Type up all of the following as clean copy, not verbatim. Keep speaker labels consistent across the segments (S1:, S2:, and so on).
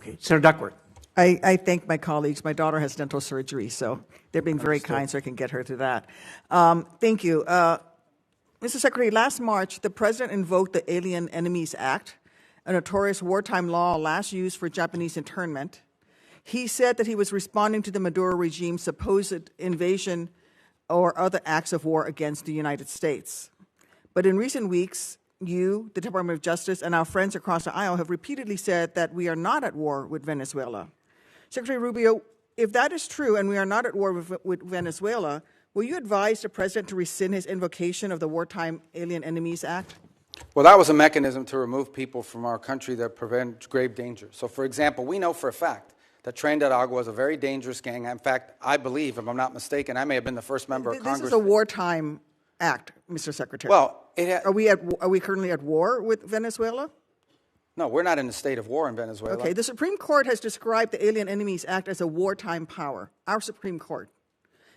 S1: Okay. Senator Duckworth.
S2: I thank my colleagues. My daughter has dental surgery, so they're being very kind so I can get her through that. Thank you. Mr. Secretary, last March, the President invoked the Alien Enemies Act, a notorious wartime law last used for Japanese internment. He said that he was responding to the Maduro regime's supposed invasion or other acts of war against the United States. But in recent weeks, you, the Department of Justice, and our friends across the aisle have repeatedly said that we are not at war with Venezuela. Secretary Rubio, if that is true and we are not at war with Venezuela, will you advise the President to rescind his invocation of the Wartime Alien Enemies Act?
S3: Well, that was a mechanism to remove people from our country that prevent grave danger. So, for example, we know for a fact that Trinidad Agua is a very dangerous gang. In fact, I believe, if I'm not mistaken, I may have been the first member of Congress.
S2: This is a wartime act, Mr. Secretary.
S3: Well,
S2: are we currently at war with Venezuela?
S3: No, we're not in a state of war in Venezuela.
S2: Okay, the Supreme Court has described the Alien Enemies Act as a wartime power, our Supreme Court.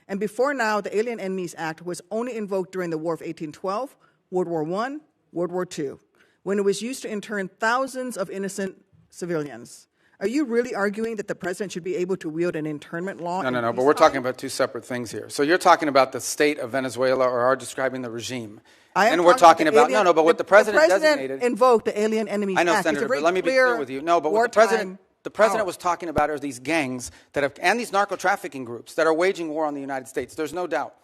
S2: And before now, the Alien Enemies Act was only invoked during the War of 1812, World War I, World War II, when it was used to intern thousands of innocent civilians. Are you really arguing that the President should be able to wield an internment law?
S3: No, but we're talking about two separate things here. So you're talking about the state of Venezuela or are describing the regime. And we're talking about, but what the President designated.
S2: Invoked the Alien Enemies Act.
S3: I know, Senator, but let me be clear with you. No, but what the President was talking about are these gangs that have, and these narco-trafficking groups that are waging war on the United States. There's no doubt.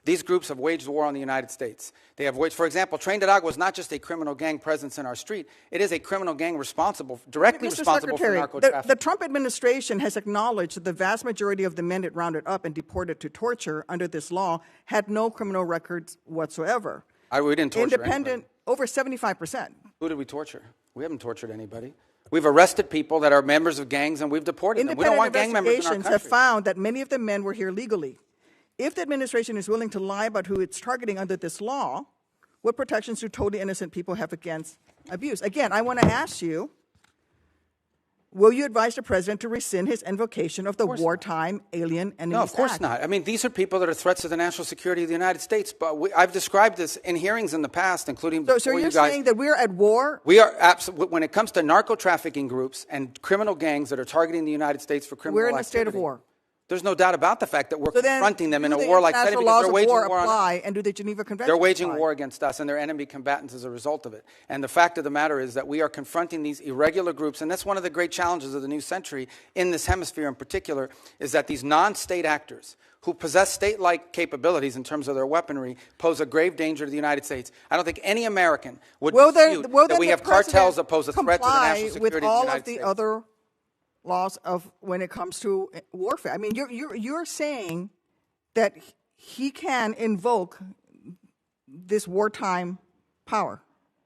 S3: These groups have waged war on the United States. They have waged, for example, Trinidad Agua is not just a criminal gang presence in our street. It is a criminal gang directly responsible for narco-trafficking.
S2: The Trump administration has acknowledged that the vast majority of the men it rounded up and deported to torture under this law had no criminal records whatsoever.
S3: We didn't torture
S2: anybody. Over 75%.
S3: Who did we torture? We haven't tortured anybody. We've arrested people that are members of gangs and we've deported them. We don't want gang members in our country.
S2: Have found that many of the men were here legally. If the administration is willing to lie about who it's targeting under this law, what protections do totally innocent people have against abuse? Again, I want to ask you, will you advise the President to rescind his invocation of the Wartime Alien Enemies Act?
S3: No, of course not. I mean, these are people that are threats to the national security of the United States. But I've described this in hearings in the past, including before you guys.
S2: So you're saying that we're at war?
S3: We are absolutely. When it comes to narco-trafficking groups and criminal gangs that are targeting the United States for criminal activity,
S2: we're in a state of war.
S3: There's no doubt about the fact that we're confronting them in a war-like setting because they're waging war on us.
S2: And do the Geneva Convention
S3: They're waging war against us, and they're enemy combatants as a result of it. And the fact of the matter is that we are confronting these irregular groups, and that's one of the great challenges of the new century in this hemisphere in particular, is that these non-state actors who possess state-like capabilities in terms of their weaponry pose a grave danger to the United States. I don't think any American would dispute that we have cartels that pose a threat to the national security of the United States.
S2: With all of the other laws of when it comes to warfare. I mean, you're saying that he can invoke this wartime power.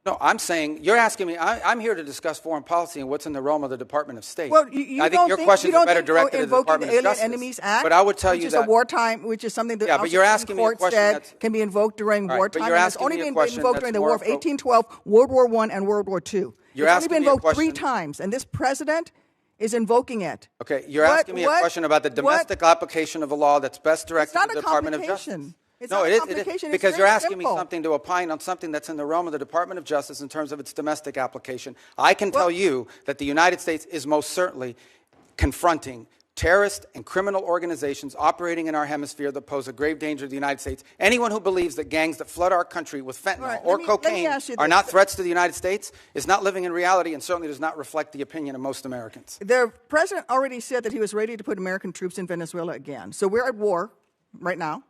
S3: No, I'm saying, you're asking me, I'm here to discuss foreign policy and what's in the realm of the Department of State.
S2: Well,
S3: I think your questions are better directed to the Department of Justice.
S2: Enemies Act,
S3: but I would tell you that,
S2: which is a wartime, which is something that
S3: but you're asking me a question that
S2: can be invoked during wartime.
S3: But you're asking
S2: and it's
S3: me a
S2: only
S3: question
S2: been invoked during the War of 1812, World War I, and World War II.
S3: It's
S2: only been invoked 3 times, and this President is invoking it.
S3: Okay, you're asking me a question about the domestic application of a law that's best directed to the Department of Justice.
S2: No, it is
S3: because you're asking me something to opine on something that's in the realm of the Department of Justice in terms of its domestic application. I can tell you that the United States is most certainly confronting terrorist and criminal organizations operating in our hemisphere that pose a grave danger to the United States. Anyone who believes that gangs that flood our country with fentanyl or cocaine are not threats to the United States is not living in reality and certainly does not reflect the opinion of most Americans.
S2: The President already said that he was ready to put American troops in Venezuela again. So we're at war right now.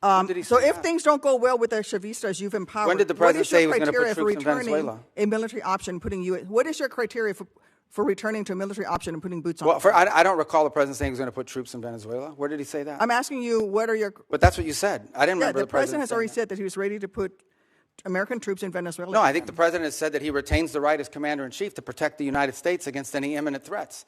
S2: So if things don't go well with the Chavistas you've empowered,
S3: when did the President say he was going to put troops in Venezuela?
S2: A military option, what is your criteria for returning to a military option and putting boots on?
S3: Well, I don't recall the President saying he was going to put troops in Venezuela. Where did he say that?
S2: I'm asking you, what are your...
S3: But that's what you said. I didn't remember the
S2: President has already said that he was ready to put American troops in Venezuela.
S3: No, I think the President has said that he retains the right as Commander-in-Chief to protect the United States against any imminent threats.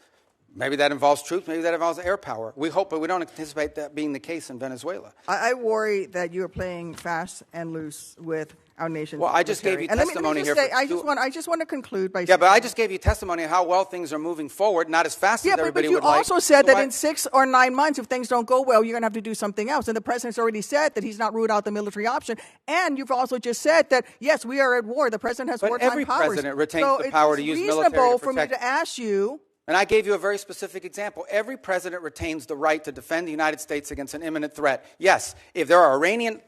S3: Maybe that involves troops, maybe that involves air power. We hope, but we don't anticipate that being the case in Venezuela.
S2: I worry that you're playing fast and loose with our nation's
S3: Well, I just gave you testimony here.
S2: I just want to conclude by saying...
S3: Yeah, but I just gave you testimony of how well things are moving forward, not as fast as everybody would like.
S2: Yeah, but you also said that in 6 or 9 months, if things don't go well, you're going to have to do something else. And the President's already said that he's not ruled out the military option. And you've also just said that, yes, we are at war. The President has wartime powers.
S3: But every president retains the power to use military to protect...
S2: So it's reasonable for me to ask you...
S3: And I gave you a very specific example. Every president retains the right to defend the United States against an imminent threat. Yes, if there are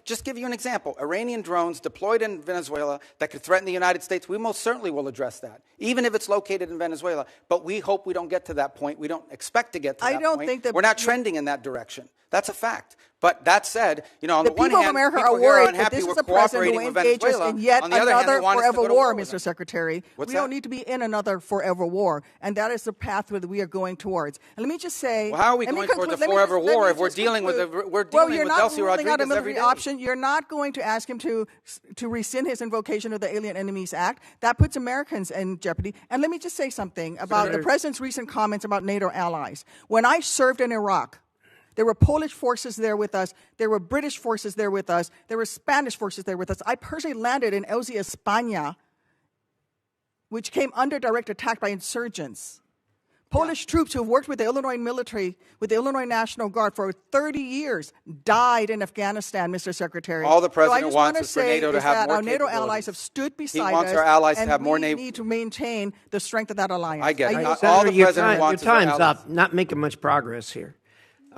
S3: just give you an example, Iranian drones deployed in Venezuela that could threaten the United States, we most certainly will address that, even if it's located in Venezuela. But we hope we don't get to that point. We don't expect to get to that point. I don't think that we're not trending in that direction. That's a fact. But that said, on the one hand,
S2: people of America are worried that this is a president who engages in yet another forever war, Mr. Secretary. We don't need to be in another forever war, and that is the path that we are going towards. And let me just say,
S3: well, how are we going towards a forever war if we're dealing with Delcy Rodriguez every day?
S2: Option. You're not going to ask him to rescind his invocation of the Alien Enemies Act. That puts Americans in jeopardy. And let me just say something about the president's recent comments about NATO allies. When I served in Iraq, there were Polish forces there with us. There were British forces there with us. There were Spanish forces there with us. I personally landed in Elzi, España, which came under direct attack by insurgents. Polish troops who worked with the Illinois military, with the Illinois National Guard for 30 years, died in Afghanistan, Mr. Secretary.
S3: All the president wants is for NATO to have more
S2: capabilities. Our NATO allies have stood beside us.
S3: He wants our allies to have more
S2: NATO. We need to maintain the strength of that alliance.
S3: I get it.
S1: All the president wants is our allies. Your time's up. Not making much progress here.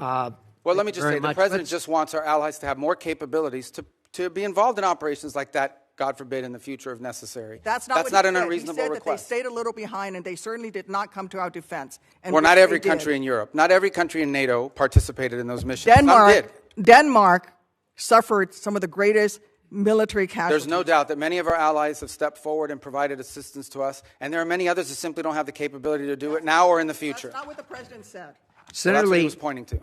S3: Well, let me just say, the president just wants our allies to have more capabilities to be involved in operations like that, God forbid, in the future if necessary.
S2: That's not an unreasonable request. That they stayed a little behind, and they certainly did not come to our defense.
S3: Well, not every country in Europe, not every country in NATO participated in those missions. Some did.
S2: Denmark suffered some of the greatest military casualties.
S3: There's no doubt that many of our allies have stepped forward and provided assistance to us, and there are many others who simply don't have the capability to do it now or in the future.
S2: That's not what the president said.
S3: That's what he was pointing to.